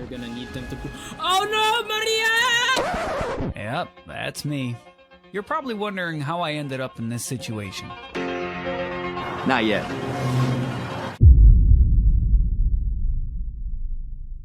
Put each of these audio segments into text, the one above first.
we're gonna need them to... Oh no, Maria! Yep, that's me. You're probably wondering how I ended up in this situation. Not yet.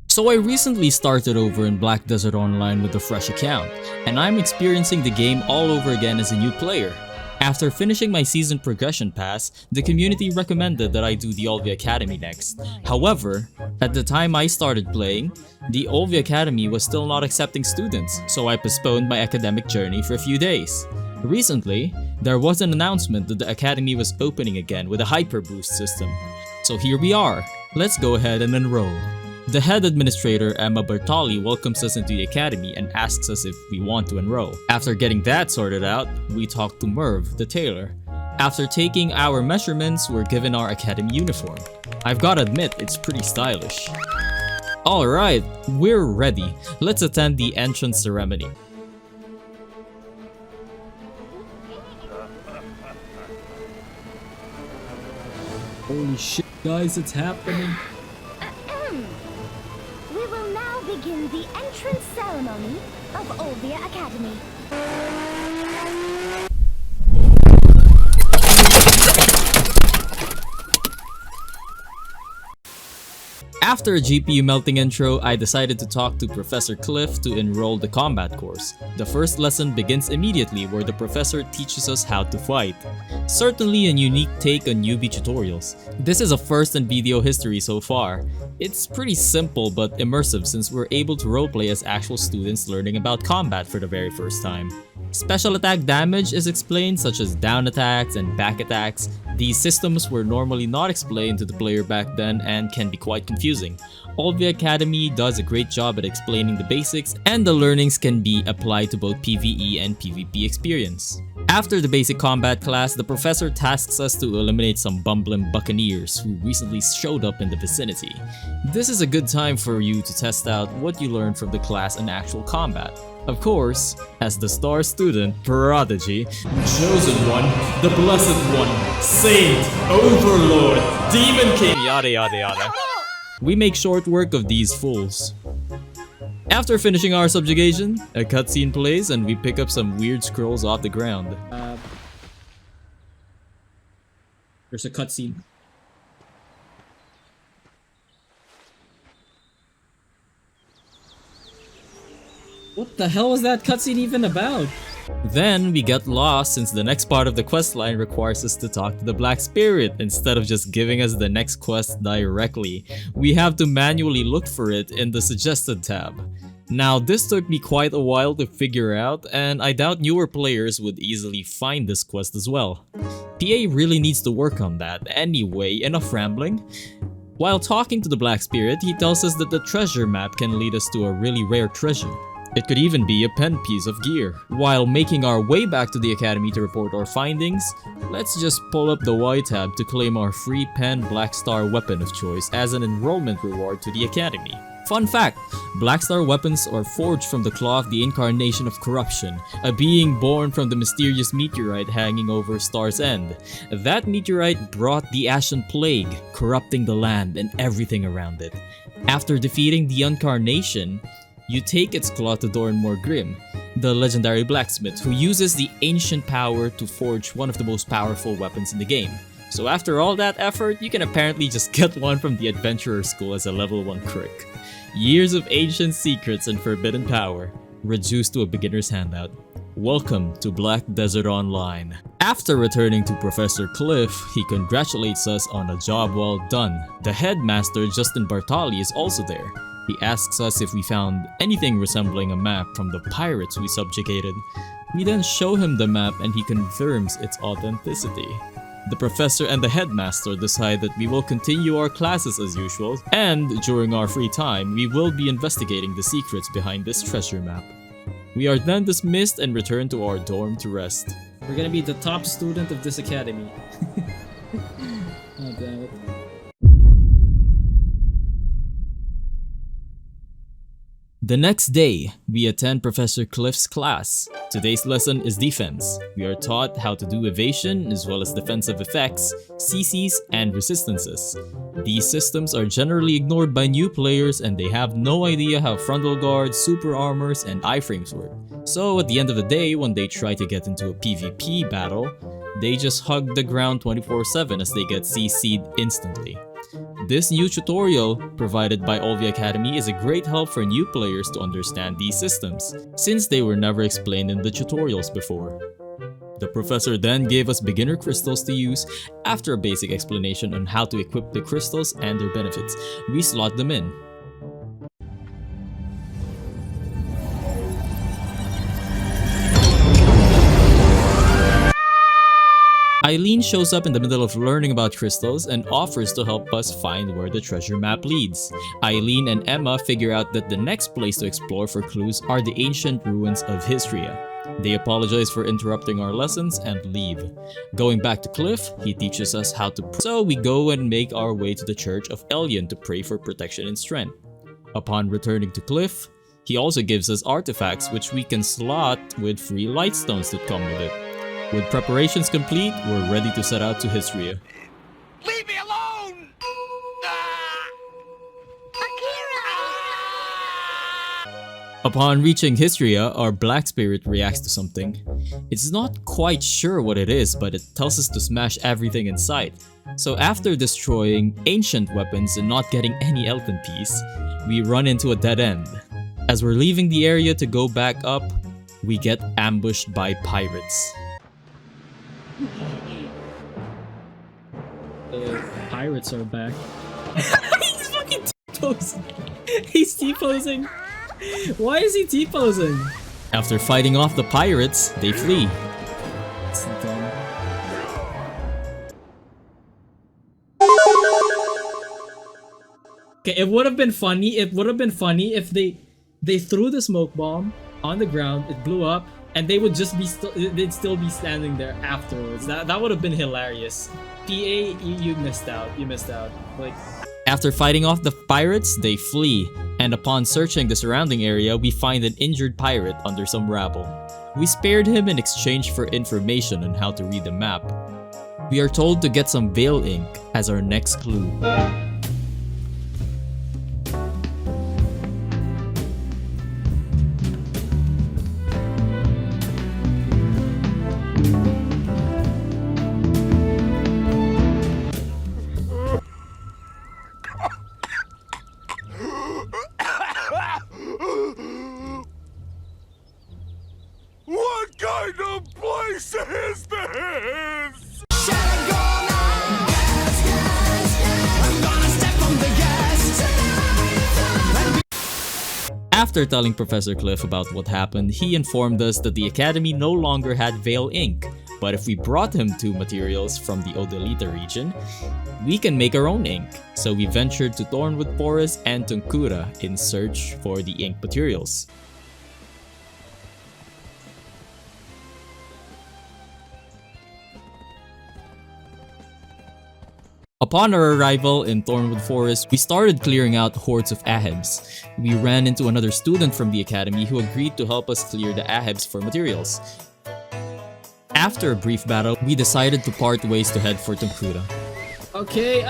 So I recently started over in Black Desert Online with a fresh account, and I'm experiencing the game all over again as a new player. After finishing my season progression pass, the community recommended that I do the Olvia Academy next. However, at the time I started playing, the Olvia Academy was still not accepting students, so I postponed my academic journey for a few days. Recently, there was an announcement that the Academy was opening again with a hyper boost system. So here we are, let's go ahead and enroll. The head administrator, Emma Bertali, welcomes us into the academy and asks us if we want to enroll. After getting that sorted out, we talk to Merv, the tailor. After taking our measurements, we're given our academy uniform. I've gotta admit, it's pretty stylish. Alright, we're ready. Let's attend the entrance ceremony. Holy shit, guys, it's happening. We will now begin the entrance ceremony of Olvia Academy. After a GPU melting intro, I decided to talk to Professor Cliff to enroll the combat course. The first lesson begins immediately where the professor teaches us how to fight. Certainly a unique take on newbie tutorials. This is a first in BDO history so far. It's pretty simple but immersive since we're able to roleplay as actual students learning about combat for the very first time. Special attack damage is explained, such as down attacks and back attacks. These systems were normally not explained to the player back then and can be quite confusing. Olvia Academy does a great job at explaining the basics, and the learnings can be applied to both PvE and PvP experience. After the basic combat class, the professor tasks us to eliminate some bumbling buccaneers who recently showed up in the vicinity. This is a good time for you to test out what you learned from the class in actual combat. Of course, as the star student, prodigy, chosen one, the blessed one, saint, overlord, demon king, yada yada yada, we make short work of these fools. After finishing our subjugation, a cutscene plays and we pick up some weird scrolls off the ground. There's a cutscene. What the hell was that cutscene even about? Then we get lost since the next part of the questline requires us to talk to the Black Spirit instead of just giving us the next quest directly. We have to manually look for it in the suggested tab. Now this took me quite a while to figure out, and I doubt newer players would easily find this quest as well. PA really needs to work on that. Anyway, enough rambling. While talking to the Black Spirit, he tells us that the treasure map can lead us to a really rare treasure. It could even be a pen piece of gear. While making our way back to the academy to report our findings, let's just pull up the Y tab to claim our free pen Black Star weapon of choice as an enrollment reward to the academy. Fun fact, Black Star weapons are forged from the claw of the incarnation of corruption, a being born from the mysterious meteorite hanging over Star's End. That meteorite brought the Ashen Plague, corrupting the land and everything around it. After defeating the incarnation, you take its claw to Doran Morgrim, the legendary blacksmith who uses the ancient power to forge one of the most powerful weapons in the game. So after all that effort, you can apparently just get one from the Adventurer School as a level 1 crick. Years of ancient secrets and forbidden power, reduced to a beginner's handout. Welcome to Black Desert Online. After returning to Professor Cliff, he congratulates us on a job well done. The headmaster, Justin Bartali, is also there. He asks us if we found anything resembling a map from the pirates we subjugated. We then show him the map and he confirms its authenticity. The professor and the headmaster decide that we will continue our classes as usual, and during our free time, we will be investigating the secrets behind this treasure map. We are then dismissed and return to our dorm to rest. We're gonna be the top student of this academy. Oh, damn it. The next day, we attend Professor Cliff's class. Today's lesson is defense. We are taught how to do evasion as well as defensive effects, CCs, and resistances. These systems are generally ignored by new players and they have no idea how frontal guards, super armors, and iframes work. So at the end of the day, when they try to get into a PvP battle, they just hug the ground 24/7 as they get CC'd instantly. This new tutorial, provided by Olvia Academy, is a great help for new players to understand these systems, since they were never explained in the tutorials before. The professor then gave us beginner crystals to use. After a basic explanation on how to equip the crystals and their benefits, we slot them in. Eileen shows up in the middle of learning about crystals and offers to help us find where the treasure map leads. Eileen and Emma figure out that the next place to explore for clues are the ancient ruins of Hystria. They apologize for interrupting our lessons and leave. Going back to Cliff, he teaches us how to pray. So we go and make our way to the Church of Elyon to pray for protection and strength. Upon returning to Cliff, he also gives us artifacts which we can slot with free light stones that come with it. With preparations complete, we're ready to set out to Hystria. Leave me alone! Upon reaching Hystria, our black spirit reacts to something. It's not quite sure what it is, but it tells us to smash everything in sight. So after destroying ancient weapons and not getting any elfin piece, we run into a dead end. As we're leaving the area to go back up, we get ambushed by pirates. The pirates are back. He's fucking T-posing. He's T-posing. Why is he T-posing? After fighting off the pirates, they flee. It's dumb. Okay, it would have been funny. It would have been funny if they threw the smoke bomb on the ground. It blew up, and they would just be they'd still be standing there afterwards. That would have been hilarious. PA, you missed out. You missed out. Like. After fighting off the pirates, they flee, and upon searching the surrounding area, we find an injured pirate under some rabble. We spared him in exchange for information on how to read the map. We are told to get some Veil ink as our next clue. What kind of place is this? After telling Professor Cliff about what happened, he informed us that the Academy no longer had Veil ink, but if we brought him 2 materials from the Odalita region, we can make our own ink. So we ventured to Thornwood Forest and Tunkura in search for the ink materials. Upon our arrival in Thornwood Forest, we started clearing out hordes of ahebs. We ran into another student from the academy who agreed to help us clear the ahebs for materials. After a brief battle, we decided to part ways to head for Tunkura. Okay,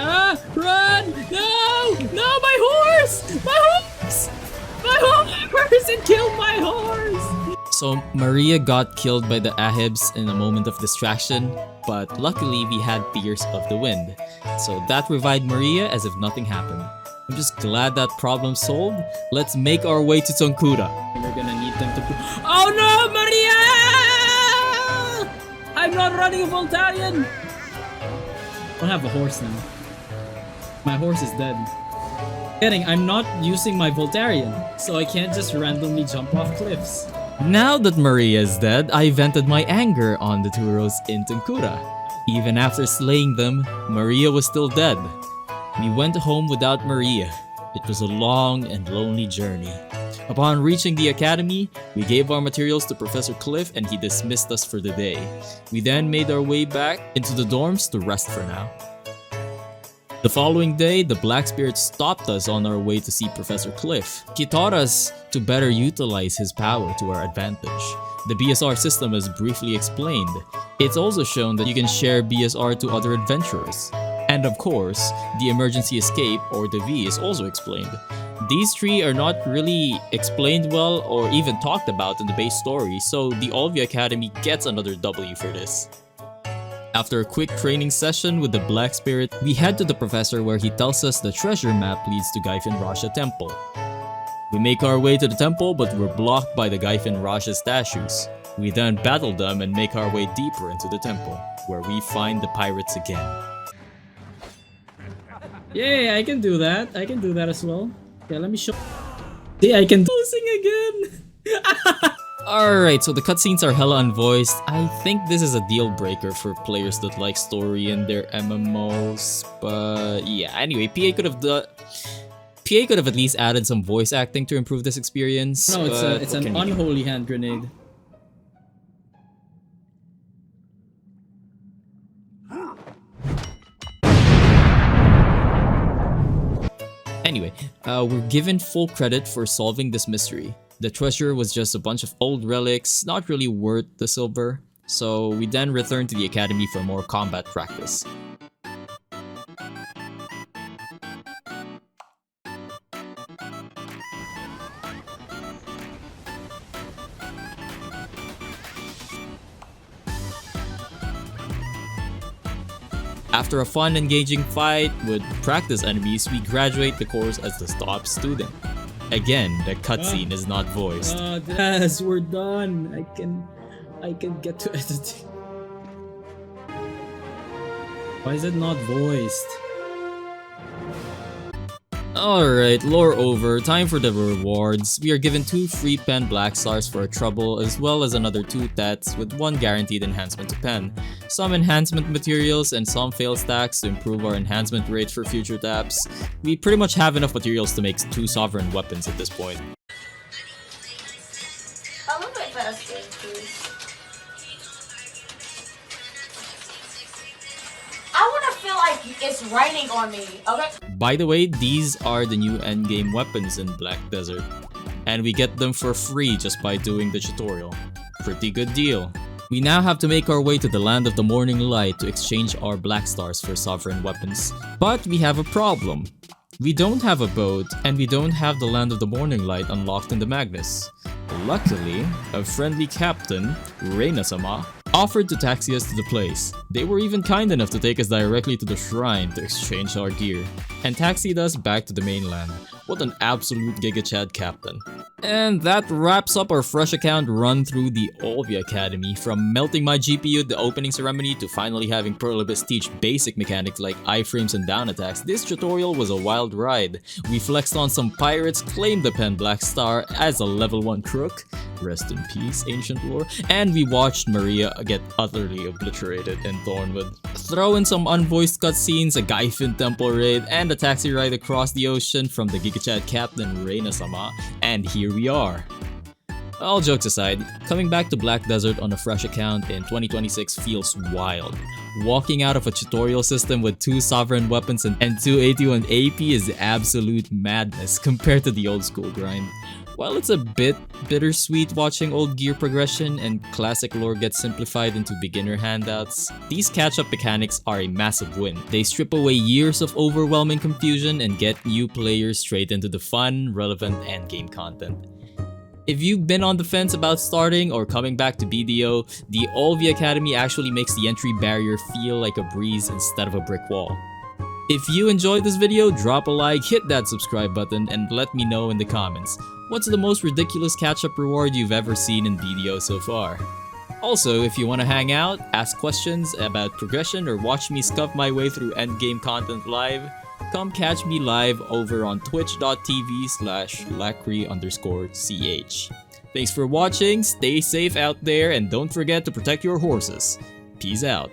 run! No! No, my horse! My horse! My horse! It killed my horse! So Maria got killed by the ahebs in a moment of distraction, but luckily we had Tears of the Wind. So that revived Maria as if nothing happened. I'm just glad that problem solved. Let's make our way to Tunkura. We're gonna need them to... Oh no, Maria! I'm not running a Voltarian! I don't have a horse now. My horse is dead. I'm not using my Voltarian, so I can't just randomly jump off cliffs. Now that Maria is dead, I vented my anger on the Turos in Tunkura. Even after slaying them, Maria was still dead. We went home without Maria. It was a long and lonely journey. Upon reaching the academy, we gave our materials to Professor Cliff and he dismissed us for the day. We then made our way back into the dorms to rest for now. The following day, the Black Spirit stopped us on our way to see Professor Cliff. He taught us to better utilize his power to our advantage. The BSR system is briefly explained. It's also shown that you can share BSR to other adventurers. And of course, the emergency escape or the V is also explained. These three are not really explained well or even talked about in the base story, so the Olvia Academy gets another W for this. After a quick training session with the Black Spirit, we head to the professor where he tells us the treasure map leads to Gaifin Rasha Temple. We make our way to the temple, but we're blocked by the Gaifin Rasha statues. We then battle them and make our way deeper into the temple, where we find the pirates again. Yay, I can do that. I can do that as well. Yeah, let me show. See, I can sing again. Alright, so the cutscenes are hella unvoiced. I think this is a deal breaker for players that like story in their MMOs. But yeah, anyway, PA could have at least added some voice acting to improve this experience. No, it's an unholy hand grenade. Anyway, we're given full credit for solving this mystery. The treasure was just a bunch of old relics, not really worth the silver. So we then return to the academy for more combat practice. After a fun, engaging fight with practice enemies, we graduate the course as the top student. Again, the cutscene is not voiced. Yes, we're done. I can get to editing. Why is it not voiced? Alright, lore over, time for the rewards. We are given 2 free pen black stars for our trouble, as well as another 2 tats with 1 guaranteed enhancement to pen, some enhancement materials, and some fail stacks to improve our enhancement rate for future taps. We pretty much have enough materials to make 2 sovereign weapons at this point. A little bit faster, please. I wanna feel like it's raining on me, okay? By the way, these are the new endgame weapons in Black Desert, and we get them for free just by doing the tutorial. Pretty good deal. We now have to make our way to the Land of the Morning Light to exchange our black stars for sovereign weapons. But we have a problem. We don't have a boat, and we don't have the Land of the Morning Light unlocked in the Magnus. Luckily, a friendly captain, Reina-sama, offered to taxi us to the place. They were even kind enough to take us directly to the shrine to exchange our gear, and taxied us back to the mainland. What an absolute Giga Chad captain. And that wraps up our fresh account run through the Olvia Academy. From melting my GPU at the opening ceremony to finally having Perlibus teach basic mechanics like iframes and down attacks, this tutorial was a wild ride. We flexed on some pirates, claimed the pen Black Star as a level 1 crook, rest in peace ancient lore, and we watched Maria get utterly obliterated in Thornwood. Throw in some unvoiced cutscenes, a Gaifin temple raid, and a taxi ride across the ocean from the Giga Chad captain Reina-sama, and here we are. All jokes aside, coming back to Black Desert on a fresh account in 2026 feels wild. Walking out of a tutorial system with 2 sovereign weapons and 281 AP is absolute madness compared to the old school grind. While it's a bit bittersweet watching old gear progression and classic lore get simplified into beginner handouts, these catch-up mechanics are a massive win. They strip away years of overwhelming confusion and get new players straight into the fun, relevant endgame content. If you've been on the fence about starting or coming back to BDO, the Olvia Academy actually makes the entry barrier feel like a breeze instead of a brick wall. If you enjoyed this video, drop a like, hit that subscribe button, and let me know in the comments. What's the most ridiculous catch-up reward you've ever seen in BDO so far? Also, if you want to hang out, ask questions about progression, or watch me scuff my way through endgame content live, come catch me live over on twitch.tv/lacri_ch. Thanks for watching, stay safe out there, and don't forget to protect your horses. Peace out.